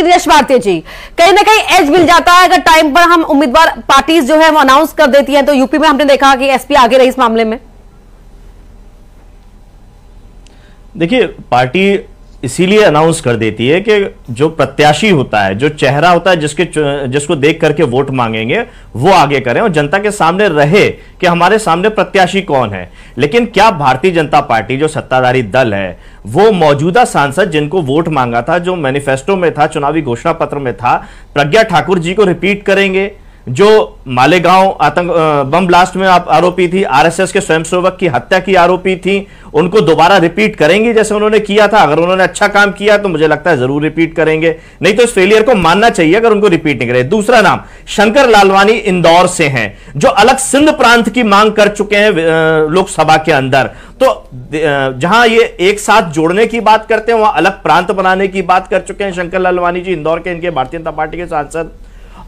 लेकिन यश भारती जी कहीं ना कहीं एज मिल जाता है अगर टाइम पर हम उम्मीदवार पार्टीज जो है वो अनाउंस कर देती हैं। तो यूपी में हमने देखा कि एसपी आगे रही इस मामले में। देखिए, पार्टी इसीलिए अनाउंस कर देती है कि जो प्रत्याशी होता है, जो चेहरा होता है, जिसको देख करके वोट मांगेंगे वो आगे करें और जनता के सामने रहे कि हमारे सामने प्रत्याशी कौन है। लेकिन क्या भारतीय जनता पार्टी जो सत्ताधारी दल है वो मौजूदा सांसद जिनको वोट मांगा था, जो मैनिफेस्टो में था, चुनावी घोषणा पत्र में था, प्रज्ञा ठाकुर जी को रिपीट करेंगे? जो मालेगांव आतंक बम ब्लास्ट में आरोपी थी, आरएसएस के स्वयंसेवक की हत्या की आरोपी थी, उनको दोबारा रिपीट करेंगे जैसे उन्होंने किया था? अगर उन्होंने अच्छा काम किया तो मुझे लगता है जरूर रिपीट करेंगे, नहीं तो इस फेलियर को मानना चाहिए अगर उनको रिपीट नहीं करे। दूसरा नाम शंकर लालवानी इंदौर से हैं, जो अलग सिंध प्रांत की मांग कर चुके हैं लोकसभा के अंदर। तो जहां ये एक साथ जोड़ने की बात करते हैं वहां अलग प्रांत बनाने की बात कर चुके हैं शंकर लालवानी जी, इंदौर के, इनके भारतीय जनता पार्टी के सांसद।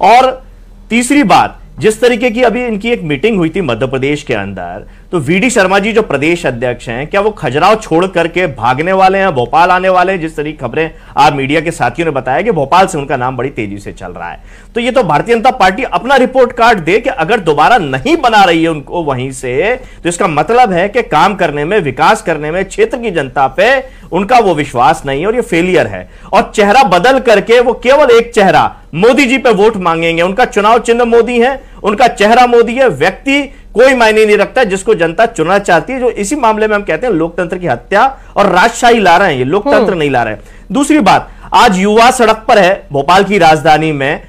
और तीसरी बात, जिस तरीके की अभी इनकी एक मीटिंग हुई थी मध्य प्रदेश के अंदर, तो वीडी शर्मा जी जो प्रदेश अध्यक्ष हैं, क्या वो खजुराहो छोड़ करके भागने वाले हैं, भोपाल आने वाले हैं? जिस तरीके खबरें आप मीडिया के साथियों ने बताया कि भोपाल से उनका नाम बड़ी तेजी से चल रहा है। तो ये तो भारतीय जनता पार्टी अपना रिपोर्ट कार्ड दे कि अगर दोबारा नहीं बना रही है उनको वहीं से, तो इसका मतलब है कि काम करने में, विकास करने में क्षेत्र की जनता पे उनका वो विश्वास नहीं है और ये फेलियर है। और चेहरा बदल करके वो केवल एक चेहरा मोदी जी पे वोट मांगेंगे। उनका चुनाव चिन्ह मोदी है, उनका चेहरा मोदी है, व्यक्ति कोई मायने नहीं रखता जिसको जनता चुनना चाहती है। जो इसी मामले में हम कहते हैं लोकतंत्र की हत्या और राजशाही ला रहे हैं, ये लोकतंत्र नहीं ला रहे हैं। दूसरी बात, आज युवा सड़क पर है भोपाल की राजधानी में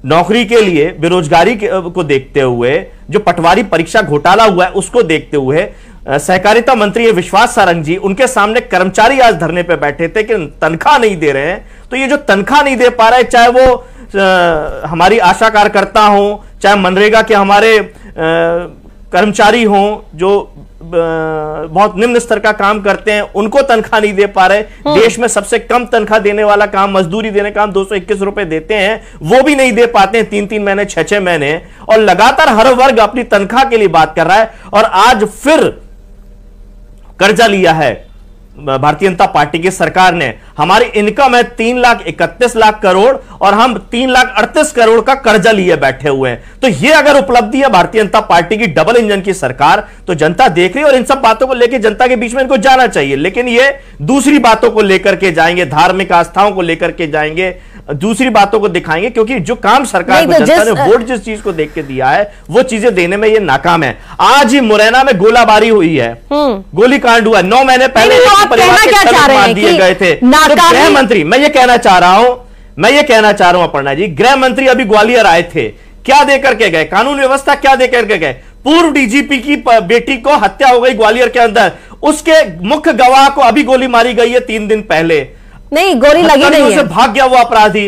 नौकरी के लिए, बेरोजगारी को देखते हुए, जो पटवारी परीक्षा घोटाला हुआ है उसको देखते हुए, सहकारिता मंत्री विश्वास सारंग जी, उनके सामने कर्मचारी आज धरने पे बैठे थे कि तनख्वाह नहीं दे रहे हैं। तो ये जो तनख्वाह नहीं दे पा रहा है, चाहे वो हमारी आशा कार्यकर्ता हो, चाहे मनरेगा के हमारे कर्मचारी हों जो बहुत निम्न स्तर का काम करते हैं, उनको तनख्वाह नहीं दे पा रहे। देश में सबसे कम तनख्वाह देने वाला काम, मजदूरी देने का काम 221 रुपए देते हैं, वो भी नहीं दे पाते हैं 3-3 महीने, 6-6 महीने। और लगातार हर वर्ग अपनी तनख्वाह के लिए बात कर रहा है। और आज फिर कर्जा लिया है भारतीय जनता पार्टी की सरकार ने। हमारी इनकम है 3,31,00,000 करोड़ और हम 3,38,00,000 करोड़ का कर्जा लिए बैठे हुए हैं। तो ये अगर उपलब्धि है भारतीय जनता पार्टी की, डबल इंजन की सरकार, तो जनता देख रही है और इन सब बातों को लेकर जनता के बीच में इनको जाना चाहिए। लेकिन ये दूसरी बातों को लेकर के जाएंगे, धार्मिक आस्थाओं को लेकर के जाएंगे, दूसरी बातों को दिखाएंगे, क्योंकि जो काम सरकार को जनता ने वोट जिस चीज को देख के दिया है वो चीजें देने में ये नाकाम है। आज ही मुरैना में गोलाबारी हुई है, गोली कांड हुआ। 9 महीने पहले परिवार के मार दिए गए थे। तो गृह मंत्री, मैं ये कहना चाह रहा हूं अपर्णा जी, गृह मंत्री अभी ग्वालियर आए थे, क्या देकर के गए? कानून व्यवस्था क्या देकर के गए? पूर्व डीजीपी की बेटी को हत्या हो गई ग्वालियर के अंदर, उसके मुख्य गवाह को अभी गोली मारी गई है 3 दिन पहले। नहीं, गोली लगी नहीं है, भाग गया वो अपराधी।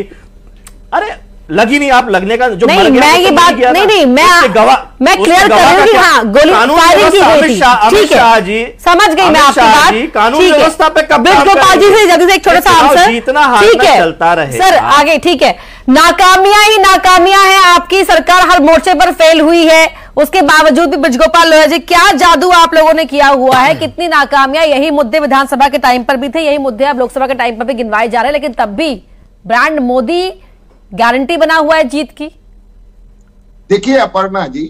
अरे लगी नहीं, आप लगने का जो नहीं, मैं ये बात नहीं, मैं क्लियर कर रही हूँ। हाँ, गोली फायरिंग की गई थी, ठीक है, समझ गई मैं आपकी बात। कानून व्यवस्था पे गोपाल जी से जल्दी से एक छोटा सा आंसर, ठीक है चलता रहे सर आगे, ठीक है। नाकामियां ही नाकामियां हैं, आपकी सरकार हर मोर्चे पर फेल हुई है, उसके बावजूद भी ब्रजगोपाल लोहिया जी क्या जादू आप लोगों ने किया हुआ है? कितनी नाकामियां, यही मुद्दे विधानसभा के टाइम पर भी थे, यही मुद्दे अब लोकसभा के टाइम पर भी गिनवाए जा रहे हैं, लेकिन तब भी ब्रांड मोदी गारंटी बना हुआ है जीत की। देखिए अपर्णा जी,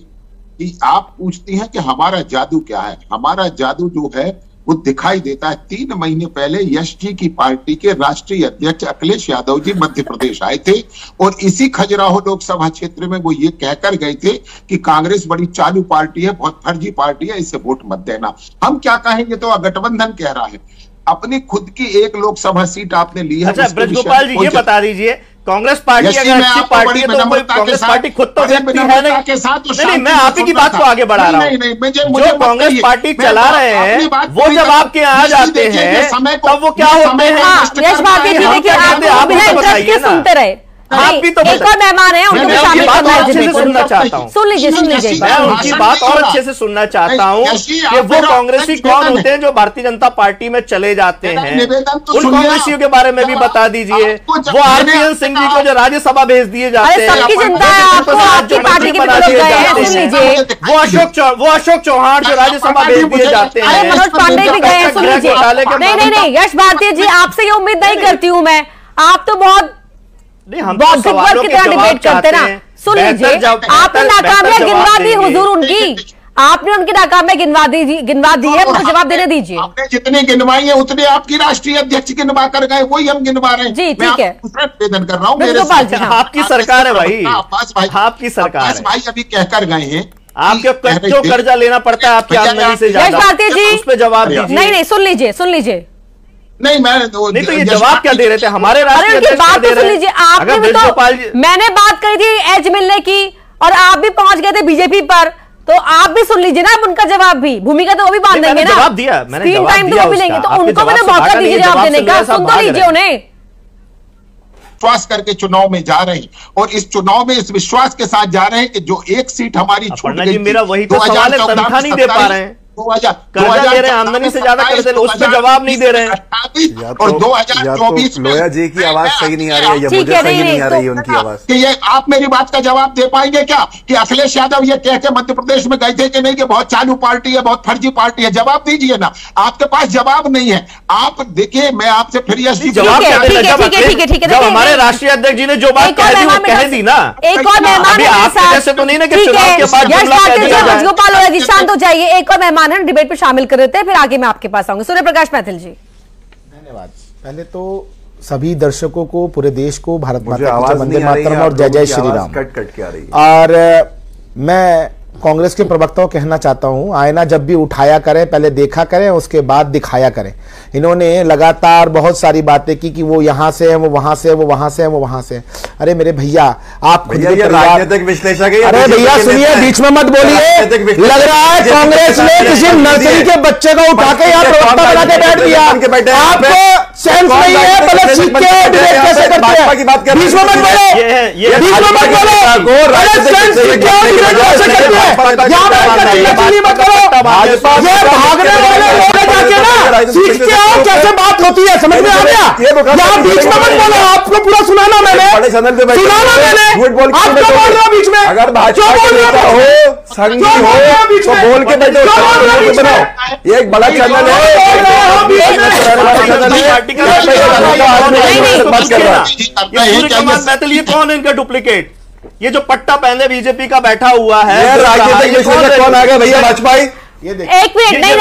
कि आप पूछती हैं कि हमारा जादू क्या है। हमारा जादू जो है वो दिखाई देता है। 3 महीने पहले यश जी की पार्टी के राष्ट्रीय अध्यक्ष अखिलेश यादव जी मध्य प्रदेश आए थे और इसी खजुराहो लोकसभा क्षेत्र में वो ये कहकर गए थे कि कांग्रेस बड़ी चालू पार्टी है, बहुत फर्जी पार्टी है, इसे वोट मत देना। हम क्या कहेंगे, तो गठबंधन कह रहा है। अपनी खुद की एक लोकसभा सीट आपने ली है। अच्छा ब्रजगोपाल जी, ये बता दीजिए, कांग्रेस पार्टी अगर अच्छी पार्टी है तो कांग्रेस पार्टी खुद तो व्यक्ति है नहीं, मैं आप ही की बात को आगे बढ़ा रहा हूँ। जो कांग्रेस पार्टी चला रहे हैं वो जब आपके यहाँ जाते हैं तब वो क्या होते हैं? यश भारती जी, देखिए आप बिना इंटरेस्ट के सुनते रहे, आप भी तो एक और मेहमान है, उनको शामिल सुनना चाहता हूँ। सुन लीजिए मैं उनकी बात और अच्छे से सुनना चाहता हूँ कि वो कांग्रेसी कौन होते हैं जो भारतीय जनता पार्टी में चले जाते हैं, उन कांग्रेसियों के बारे में भी बता दीजिए। वो आरपीएन सिंह जी को जो राज्यसभा भेज दिए जाते हैं, वो अशोक चौहान जो राज्यसभा भेज दिए जाते हैं, मनोज पांडे भी गए हैं, सुन लीजिए। नहीं, यश भारती जी, आपसे ये उम्मीद नहीं करती हूँ मैं, आप तो बहुत नहीं, हम बौद्धिक वर्ग की तरह डिबेट करते ना। सुन लीजिए, आपने नाकामियां गिनवा दी हुजूर उनकी, आपने उनकी नाकामियां गिनवा दी है, उनको जवाब देने दीजिए। आपने जितने गिनवाई है उतने आपकी राष्ट्रीय अध्यक्ष गिनवा कर गए, वही हम गिनवा रहे हैं। जी ठीक है, दूसरा निवेदन कर रहा हूँ, आपकी सरकार है भाई, आपकी सरकार है भाई, अभी कहकर गए हैं आपके क्यों कर्जा लेना पड़ता है आपकी आमदनी से ज्यादा, उस पर जवाब दीजिए। नहीं सुन लीजिए नहीं, मैं नहीं तो ये जवाब क्या दे रहे थे हमारे राष्ट्रीय अध्यक्ष बात तो सुन लीजिए। आपने भी तो, मैंने बात करी थी एज मिलने की और आप भी पहुंच गए थे बीजेपी पर, तो आप भी सुन लीजिए ना उनका जवाब भी, भूमिका तो वो भी बांध देंगे ना, जवाब दिया मैंने, स्क्रीन टाइम तो वो भी लेंगे, तो उनको मैंने मौका दीजिए जवाब देने का, सुन तो लीजिए उन्हें। विश्वास करके चुनाव में जा रहे हैं और इस चुनाव में इस विश्वास के साथ जा रहे हैं कि जो एक सीट हमारी छूट गई, मेरा वही तो सवाल है, तनख्वाह नहीं दे पा रहे हैं, कर्जा ले रहे हैं, आमदनी से ज्यादा कर्ज, उस पर जवाब नहीं दे रहे हैं। और 2024 में लोया जी की आवाज सही नहीं आ रही है, मुझे सही नहीं आ रही है उनकी आवाज। कि ये आप मेरी बात का जवाब दे पाएंगे क्या कि अखिलेश यादव ये कह के मध्य प्रदेश में गए थे कि नहीं कि बहुत चालू पार्टी है, बहुत फर्जी पार्टी है? जवाब दीजिए ना, आपके पास जवाब नहीं है। आप देखिए, मैं आपसे फिर जवाब जब हमारे राष्ट्रीय अध्यक्ष जी ने जो बात कह दी वो कह दी ना। एक और मेहमान जैसे तो नहीं ना कि चुनाव के बाद गोपाल लोया जी शांत हो जाइए, एक और मेहमान है डिबेट पे शामिल कर देते हैं, फिर आगे मैं आपके पास आऊंगी। सूर्य प्रकाश मैथिल जी, धन्यवाद। पहले तो सभी दर्शकों को, पूरे देश को भारत माता की वंदे मातरम और जय जय श्री राम। कट के आ रही है। और मैं कांग्रेस के प्रवक्ताओं को कहना चाहता हूं, आईना जब भी उठाया करें पहले देखा करें, उसके बाद दिखाया करें। इन्होंने लगातार बहुत सारी बातें की कि वो यहां से है, वो वहां से है, वो वहां से है, वो वहां से है। अरे मेरे भैया, आप खुद ये राजनीतिक विश्लेषक है। अरे भैया सुनिए, बीच में मत बोलिए। लग रहा है कांग्रेस ने किसी नर्सरी के बच्चे को उठा के यहाँ प्रवक्ता बना के बैठ दिया। आपको सेंस नहीं है, पहले सीख के डिबेट कैसे करते हैं। बीच में मत बोलो, बीच में मत बोलो। अरे सेंस सीख के डिबेट कैसे करते हैं? यहाँ मत करो। ये भागने वाले लोग जाके ना सीख के आओ कैसे बात होती है, समझ में आ गया? यहाँ बीच में मत बोलो, आपको पूरा सुनाना मैंने, सुनाना मैंने, आप क्यों बोल रहे हो बीच में? अगर भाजपा के नेता हो, संघी हो, तो बोल के बैठो, बनाओ। एक बड़ा चैनल है, ये कौन है इनका डुप्लीकेट? ये जो पट्टा पहने बीजेपी का बैठा हुआ है, राजनीतिक विश्लेषक कौन आ गया भैया? भाजपा। एक मिनट, नहीं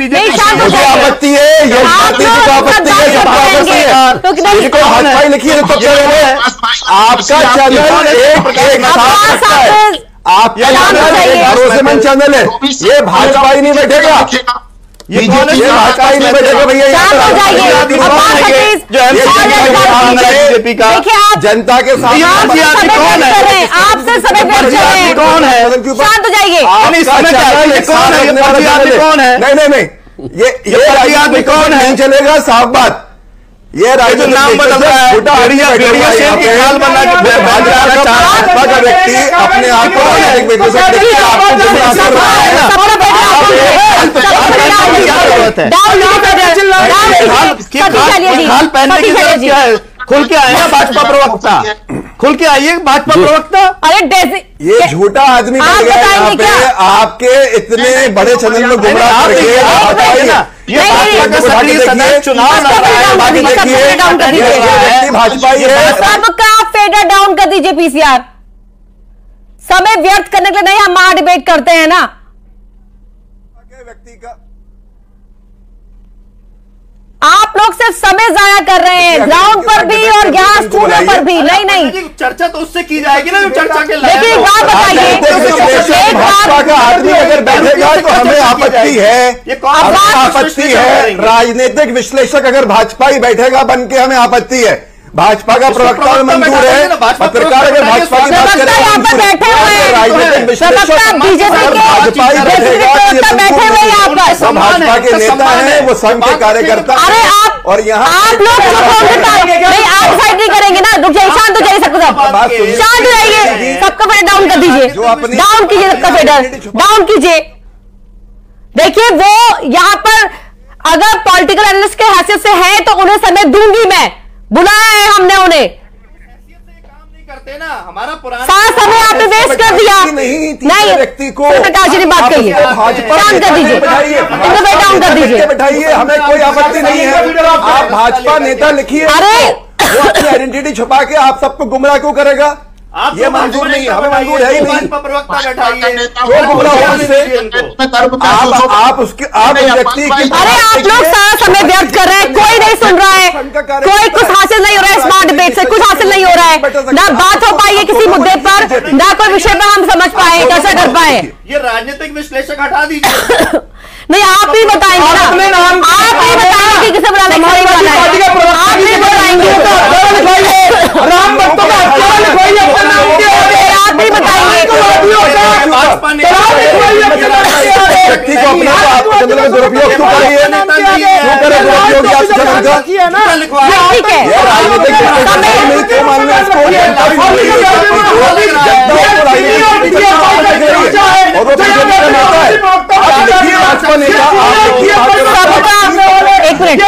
देखिए, मुझे आपत्ति है, ये आपत्ति है, सबको आपत्ति है। भाजपा लिखी है तो आपका चैनल एक साथ रखता है, आपका चैनल एक भरोसेमंद चैनल है। ये भाजपा ही नहीं बैठेगा, ये भाजपा ही नहीं बैठेगा भैया। बीजेपी का जनता के साथ कौन है? आपसे समय कौन है? शांत हो जाइए। कौन है? नहीं, ये आदमी कौन है? चलेगा, साफ बात। ये जो नाम बदल रहा है, भाजपा का व्यक्ति अपने आप को हाल पहनने की जरूरत क्या है? खुल के आए ना भाजपा प्रवक्ता, खुल के आइए भाजपा प्रवक्ता। अरे ये झूठा आदमी बन गया यहाँ पे, आपके इतने बड़े चैनल में गुमराह करके ये भाजपा का सक्रिय सदस्य चुनाव भाजपा ही है। सबका फेडर डाउन कर दीजिए पीसीआर, समय व्यर्थ करने के लिए नहीं, हम वहां डिबेट करते हैं ना। व्यक्ति का आप लोग सिर्फ समय जाया कर रहे हैं, ग्राउंड पर भी और यहाँ स्कूलों पर भी। नहीं, चर्चा तो उससे की जाएगी ना जो चर्चा के लेकिन एक बात बताइए, भाजपा का आदमी अगर बैठेगा तो हमें आपत्ति है, आपत्ति है। राजनीतिक विश्लेषक अगर भाजपा ही बैठेगा बन के, हमें आपत्ति है। भाजपा का प्रवक्ता में मंजूर है, पत्रकार अगर भाजपा की बात करें, राजनीतिक विश्लेषक भाजपा ही बैठेगा। भाजपा के नेता हैं, वो संघ के कार्यकर्ता। अरे आप और यहाँ आप लोग नहीं, आप साइड नहीं करेंगे ना, रुक जाइए, शांत हो जाइए, सबको शांत हो जाइए, सबका फेडर डाउन कर दीजिए, डाउन कीजिए, सबका फेडर डाउन कीजिए। देखिए, वो यहाँ पर अगर पॉलिटिकल एनालिस्ट के हैसियत से है तो उन्हें समय दूंगी, मैं बुलाया है हमने उन्हें। काम नहीं करते ना, हमारा पुराना सारा समय आपने वेस्ट कर दिया। दिया नहीं, व्यक्ति को प्रकाश जी ने बात कही है, शांत कर दीजिए, इनको बैठा ऑन कर दीजिए, बैठाइए, हमें कोई आपत्ति नहीं है। आप भाजपा नेता लिखिए, अरे वो अपनी आइडेंटिटी छुपा के आप सबको गुमराह क्यों करेगा? ये मंजूर नहीं, हमें मंजूर है ही नहीं। आप उसके आप व्यक्ति की, अरे आप लोग सारा समय व्यर्थ कर रहे हैं, कोई नहीं सुन रहा है, कोई कुछ हासिल नहीं हो रहा है, स्मार्ट डिबेट से कुछ हासिल नहीं हो रहा है, ना बात हो पाई है किसी मुद्दे पर, ना कोई विषय पर हम समझ पाए, चर्चा कर पाए। ये राजनीतिक विश्लेषक हटा दीजिए। नहीं, आप ही बताएंगे ना, आप ही बताएंगे कि किसे बुलाने का वाला है, आप ही बताएंगे, राम भक्तों का हत्यारा लिखवाइए अपने नाम के आगे, आप ही बताएंगे। व्यक्ति को अपना चंद्र में दुरुपयोग क्यों करिए? क्यों करे दुरुपयोग? ठीक है, नहीं क्यों मान लें इसको? एक मिनट,